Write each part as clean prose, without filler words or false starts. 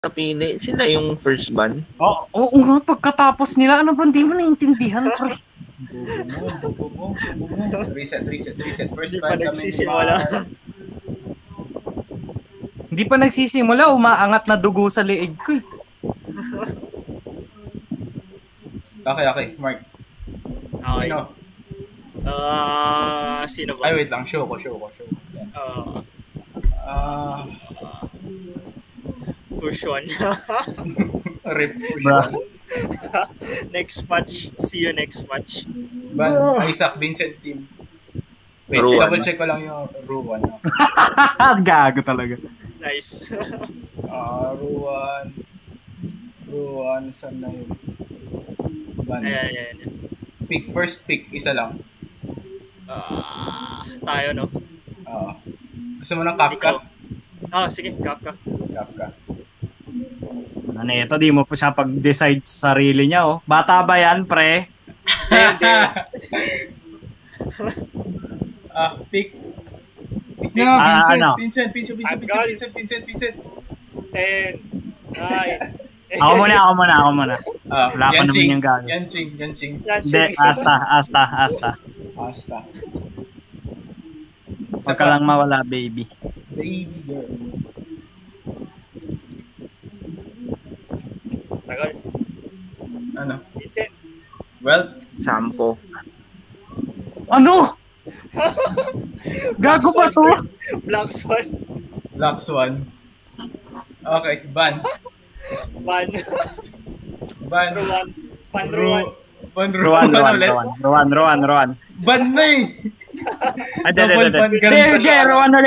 napili, sila yung first ban. Oo nga, pagkatapos nila, ano ba, hindi mo naintindihan, pre. Bobo mo. Reset. First Hindi ban pa kami nagsisimula. Hindi pa nagsisimula, umaangat na dugo sa leeg ko. Okay, Mark. Okay. Sino? Sino ba? Ay, wait lang. Show ko. Yan. Push one. Rip push Bruh. one. Next match. See you next match. Ban, Isaac, Vincent team. Wait, Ruan. double check ko lang yung Ruan. Gago talaga. Nice. Ruan, saan na yun? Ban. Ayan. First pick, isa lang. Tayo, no? Gusto mo ng Kafka? Sige, Kafka. Ano ito, di mo pa siya pag-decide sa sarili niya, oh. Bata ba yan, pre? Pick nga, ano? Vincent. I'm going. Vincent. 10, 9. Ako muna. Wala pa naman yung gago. Yanching. Hindi, Asta. Huwag ka lang mawala, baby. Baby girl. Tagal. Ano? Vincent. Well, Sampo. Ano? Gago ba to? Black Swan. Black Swan. Okay, Ban. Ban. Ruan. Ban na eh!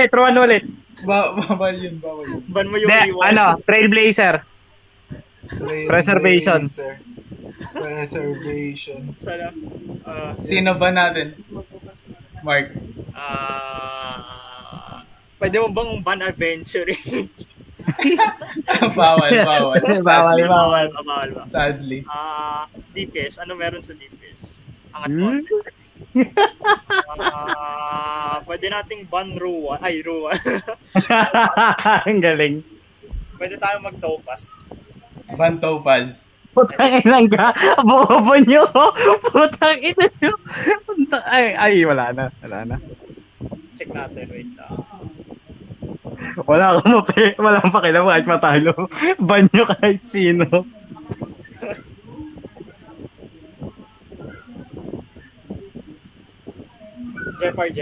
Ruan ulit. Bawal yun. Ban mo yung Hindi, Trailblazer. Preservation. Sana. Sino ba natin? Mark. Pwede mo bang ban adventuring? Bawal. Bawal ba? Sadly. DPS. Ano meron sa DPS? Angat mo. Pwede nating ban Ruan. Ruan. Ang galing. Pwede tayo mag-Topaz. Ban Topaz. Putang inang ka. Bobo nyo. Putang ina nyo. Ay, wala na. Check natin. Wait lang. Walang pakialam kahit matalo. Ban nyo kahit sino. Jeopard.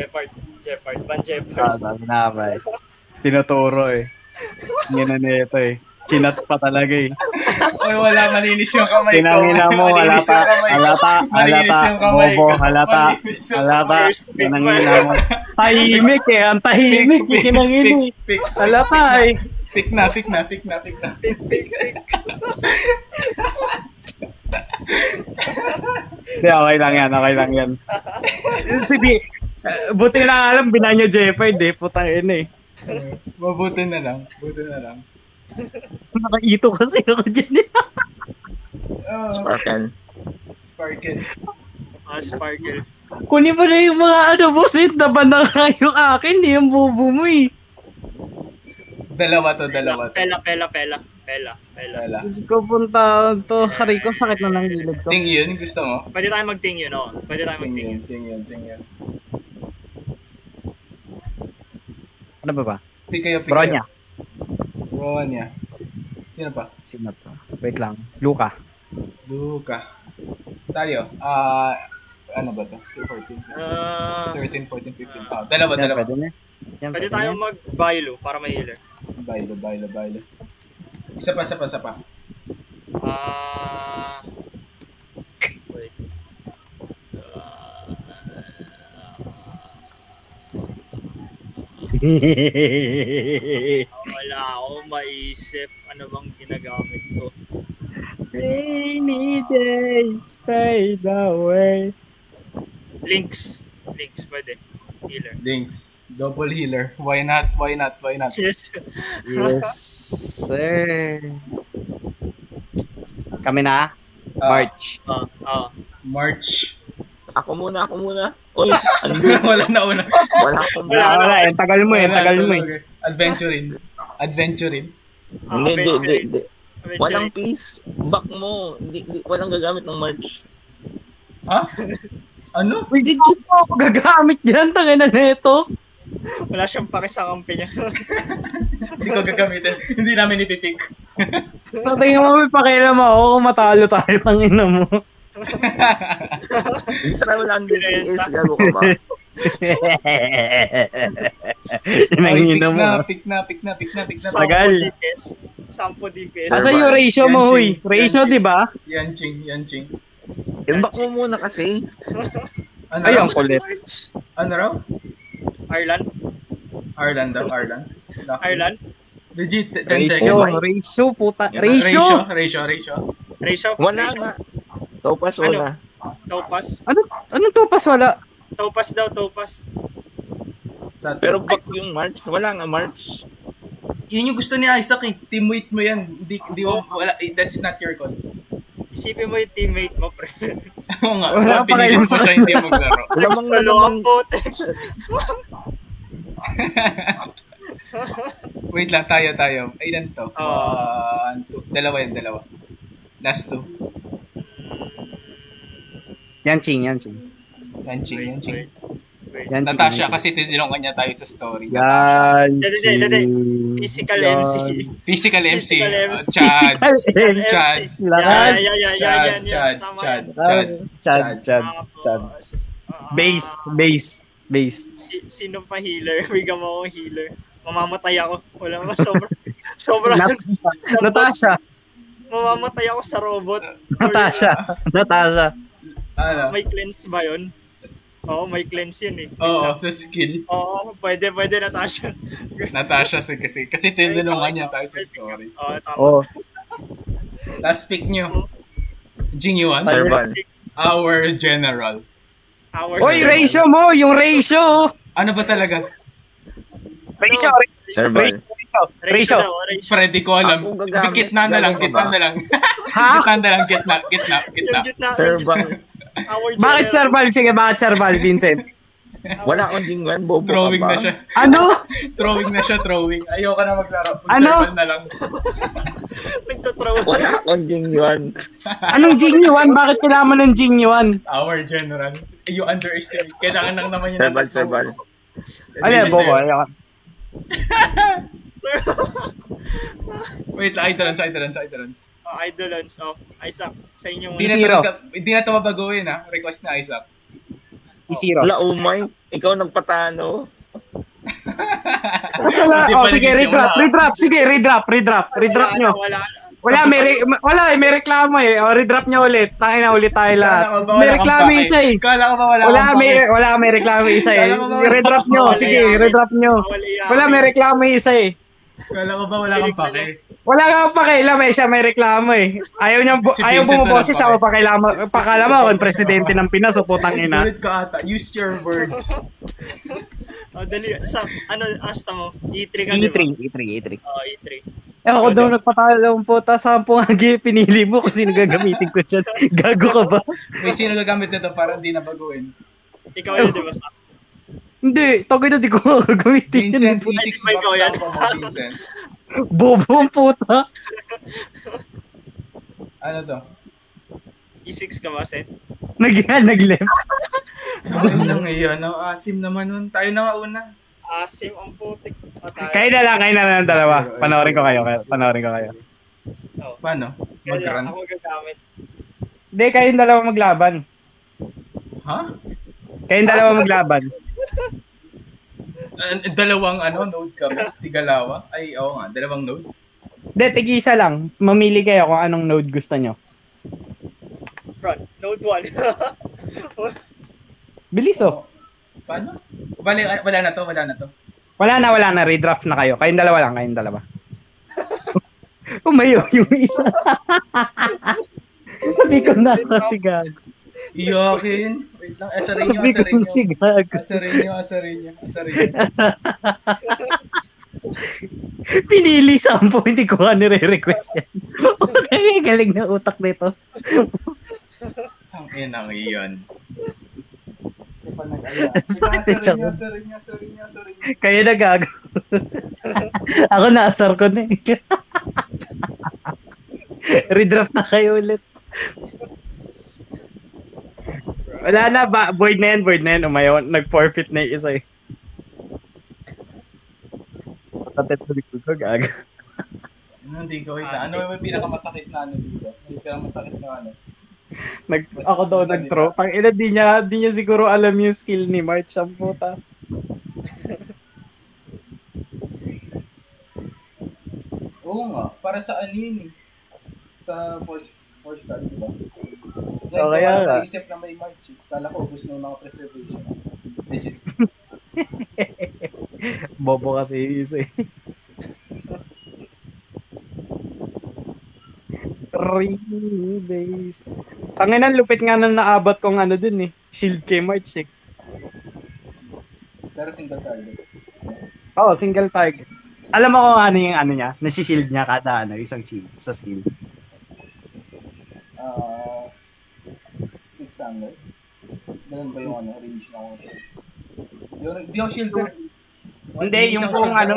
Ban Jeopard. Sabi na ba eh. Tinuturo eh. Yan na ito eh. Chinat pa talaga eh. Oy, wala, malinis yung kamay ko. Tinangina mo, halata. Bobo, halata. Tinangina mo. Tahimik eh, ang tahimik. Tinangina eh. Halata eh. Pick na. Pick. Hindi, okay lang yan. Sige, buti na alam, binanya Jeopard eh. Putang ina eh. Mabuti na lang. Nakaito kasi ako dyan eh. Sparkle. Sparkle. Kunin mo na yung mga bosit na bandang yung akin, yung bubo mo eh. Dalawa to. Pela. Diyos ko, punta to. Hari ko, sakit na ng gilid ko. Ting yun, gusto mo? Pwede tayo mag-ting yun, no? Ting yun. Ano ba? Pick kayo. Bronya. Sino pa? Wait lang. Luka. Tayo. Ano ba to? 13, 14, 15. Dalawa. Pwede tayo mag-Bailo para may healer. Bailo. Isa pa. Wait. Wala ako maisip ano bang ginagamit ko. Rainy days fade away. Links pwede. Healer. Links. Double healer. Why not? Yes. Yes, sir. Kami na? March. March. Ako muna. Uy, Wala na una. Wala akong Wala. Tagal mo eh. Adventuring. Hindi. Walang piece. Back mo. Hindi, walang gagamit ng March. Ha? Ano? Uy, di ako gagamit yan. Tangina na ito. Wala siyang pake sa kampi niya. Hindi ko gagamitin. Hindi namin ipipick. Tingnan mo, may pakialam ako kung matalo tayo. Tangina mo. Hindi tayo wala ang DPS. Gago ka ba? Inangina mo. Pick na. Tagal. 10 DPS. Asa yung ratio mo, huy? Ratio, di ba? Yan, ching. Back mo muna kasi. Ano Ay, raw? ang kulit. Ano raw? Ireland. Legit, 10 Ratio, seconds. ratio, puta. Ratio. Wala nga. Topaz wala. Topaz. Anong tupas wala? Topaz daw, Topaz. Pero back yung March. Wala nga March. Yun yung gusto ni Isaac eh. Teammate mo yan. Hindi mo, wala, that's not your call. Isipin mo yung teammate mo, pre. Oo nga. Wala pa Pinili kayo mo siya hindi maglaro. Solo ang bote. Wait lang, tayo. Ilan to? Dalawa. Last two. Yan, ching. Yan. Yan, Natasha, ching. kasi tinilungan niya tayo sa story. Yan, Dede. Physical MC. Physical MC. Chad. Chad. Base. Sino pa healer? Bigyan mo akong healer. Mamamatay ako. Wala mo, sobrang. Natasha. Mamamatay ako sa robot. Natasha. Ano? May cleanse ba yun? Oo, may cleanse yun eh. Oo, sa skill. Oo, pwede Natasha. Natasha kasi tinilungan niya tayo sa story. Oo, tama. Oh. Last pick nyo. Jing Yuan. Serval. Our general. Oy, ratio mo! Yung ratio! Ano ba talaga? Ratio. Freddy ko alam. Ako gagamit. Gitna na lang. Ha? Gitna. Serval. Bakit Serval? Sige, bakit Serval, Vincent? Wala akong jingwan. Bobo ka Throwing ba? na siya. Ano? Throwing. Ayoko na maglaro. Ano? Serval na lang. Nagtutrow. Wala akong jingwan. Anong Jing-Yuan? Bakit kailangan mo ng Jing-Yuan? Our general. You underestimate. Kailangan lang naman yun. Serval. Ano yan, Bobo? Wait, Idolans. Idolans. Isaac, sa inyong... Hindi na ito mabaguhin ha. Request na Isaac. I-zero. Wala, umay. Ikaw nagpatano. Kasala. Oh, sige, redrap. Sige, redrap nyo. Wala, may reklamo eh. O, redrap nyo ulit. Tangin na ulit tayo lahat. May reklamo isa eh. Kala ko ba wala may reklamo isa eh. Redrap nyo. Sige, redrap nyo. Wala, may reklamo isa eh. Kala ko ba wala kang pake? Wala kang pakialam eh. Siya may reklamo eh. Ayaw bumuboses ako pakala mo ako presidente ng Pinas o putang ina. Ulit ka ata. Use your words. Dali. Asta mo? E3 ka, diba? E3. E3. Ako daw nagpatalang puta. 10 agi pinili mo kung sino gagamitin ko dyan. Gago ka ba? Wait, sino gagamit nito para hindi na baguhin? Ikaw yun, di ba? Hindi. Tagay na di ko gagamitin. Vincent, Ay, E6 di ba ikaw yan? Vincent. Bobo ang puta. Ano to? E6 ka ba, Sen? Nag-left. Ayun lang ngayon. Ang asim naman nun. Tayo na nga una. Asim ang putik. Kayo na lang ng dalawa. Panoorin ko kayo. Paano? Mag-run? Ako gagamit. Hindi, kayong dalawa maglaban. Ha? Kayong dalawa maglaban. Dalawang node kami. Tigalawa. Ay, oo nga. Dalawang node. Hindi, tig-isa lang. Mamili kayo kung anong node gusto nyo. Run. Node 1. Bilis oh. Paano? Wala na to. Wala na. Redraft na kayo. Kayong dalawa. Umayo yung isa. Sabi ko na si Gag. Iyakin. Wait lang. Asarin nyo. Si Gag. Asarin nyo. Pinili 10. Hindi ko nire-request yan. Okay, galing na utak nito. Ang inang iyon. Asarin nyo. Kaya na Gag. Ako naasar ko na eh. Redraft na kayo ulit. Wala na ba? Void na yan. Umayaw. Nag-forfeit na yung isa eh. Patapit na dito ko, gaga. Hindi ko kita. Ano yung pinakamasakit na ano dito? May pinakamasakit na ano? Ako daw nag-throw. Pang ina, di niya siguro alam yung skill ni March. Ang puta. Oo nga. Para sa ano yun eh. Sa force star, diba? Kaya nga. Naisip na may March. Kala ko, gusto ng mga preservation. Bobo kasi isa eh. 3 days. Tanginan, lupit nga nang naabot kong ano dun eh. Shield kay March eh. Pero single target. Oo, single target. Alam mo kung ano yung ano niya? Nasi-shield niya kada ano, isang shield sa skill. 600. Ganun ba yung ano, range ng shields? Di ako shielder. Hindi, yung buong ano,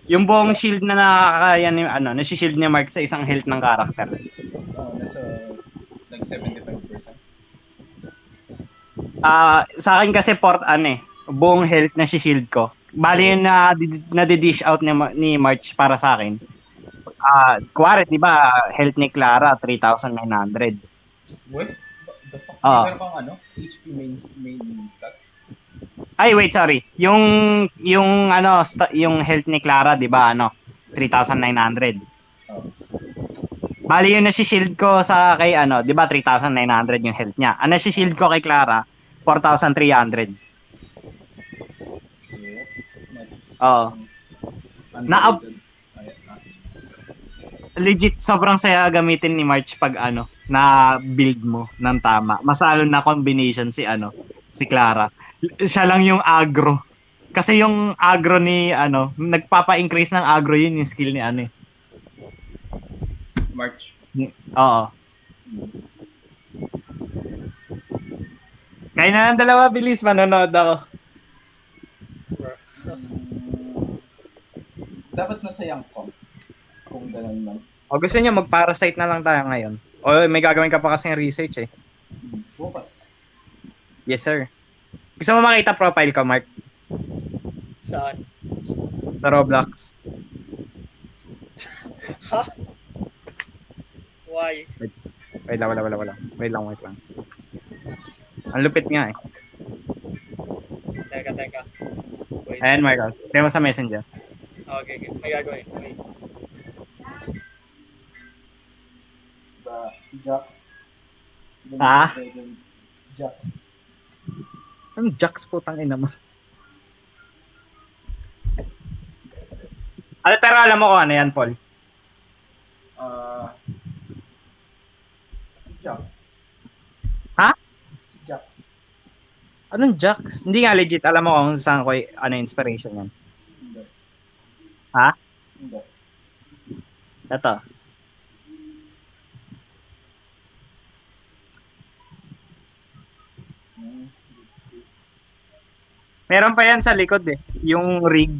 yung buong shield na nakakaya ni ano, nasi-shield niya Mark sa isang health ng character. Nasa like 75%. Sa akin kasi buong health na si-shield ko. Bali yung na-dish out ni March para sa akin. Kuwari, di ba, health ni Clara, 3,900. What? The fuck? Meron kang ano? HP main stat? Ay, wait, sorry. Yung health ni Clara, di ba, 3,900. Bali yung nasi-shield ko sa kay di ba 3,900 yung health niya. Ang nasi-shield ko kay Clara 4,300. Oo. Legit sobrang saya gamitin ni March pag na build mo ng tama. Masalo na combination si Clara. Siya lang yung aggro. Kasi yung aggro ni nagpapa-increase ng aggro yun yung skill ni March. Oo. Kaya na ng dalawa, bilis, manonood ako. Dapat masayang ko. Kung gano'n lang. O gusto niya, mag-parasite na lang tayo ngayon. O may gagawin ka pa kasing research eh. Bukas. Yes, sir. Gusto mo makita profile ko, Mark? Saan? Sa Roblox. Ha? Why? Wait lang. Ang lupit nga eh. Teka. Wait. Ayan, Mark. Tingnan mo sa messenger. Okay. May gagawin. Wait. Si Jax. Si Jax. Anong Jax po, tangina mo? Pero alam mo kung ano yan, Paul? Si Jax. Ha? Si Jax. Anong Jax? Hindi nga legit. Alam mo kung saan ko inspiration yan. Hindi. Ha? Hindi. Ito. Meron pa yan sa likod eh. Yung rig.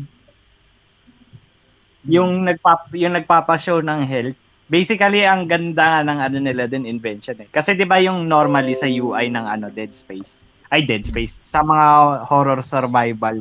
Yung nagpapa-show ng health. Basically, ang ganda ng nila din invention eh. Kasi 'di ba yung normally sa UI ng Dead Space. Sa mga horror survival